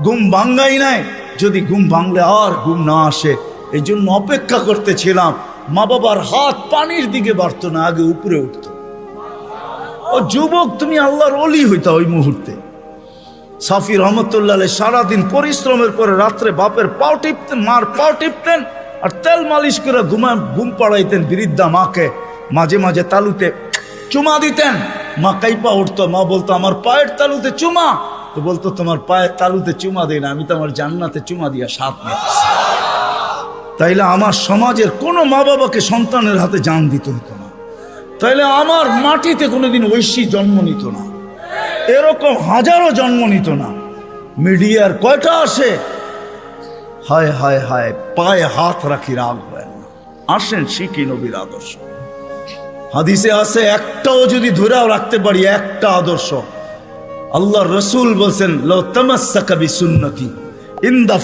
ঘুম ভাঙ্গাই নাই, যদি ঘুম ভাঙলে আর ঘুম না আসে, এই জন্য অপেক্ষা করতেছিলাম। মা বাবার হাত পানির দিকে বাড়ত না, আগে উপরে উঠত। ও যুবক, তুমি আল্লাহর ওলি হইতা ওই মুহূর্তে। সাফি রহমতুল্লাহ সারাদিন পরিশ্রমের পরে রাত্রে বাপের পাও টিপতেন, মার পাও টিপতেন, আর তেল মালিশ করে ঘুম পাড়াইতেন বৃদ্ধা মাকে। মাঝে মাঝে তালুতে চুমা দিতেন, মা কাইপা উঠতো। মা বলতো আমার পায়ের তালুতে চুমা। তো বলতো তোমার পায়ের তালুতে চুমা দেয় না, আমি তো আমার জান্নাতে চুমা দিয়া স্বাদ নিতেছি। তাইলে আমার সমাজের কোনো মা বাবাকে সন্তানের হাতে জান দিতে হতো না। তাইলে আমার মাটিতে কোনোদিন ঐশী জন্ম নিত না, এরকম হাজারো জন্ম নিত না। মিডিয়ার কয়টা আসে, হায় হায় হায়, পায়ে হাত রাখি রাগ হয় না। আসেন শিখি নবীর আদর্শ। হাদিসে আছে, একটাও যদি ধরেও রাখতে পারি, একটা আদর্শ, আল্লাহর রাসূল বলছেন লাউ তামাসসাকা বিসুন্নতি ইনদা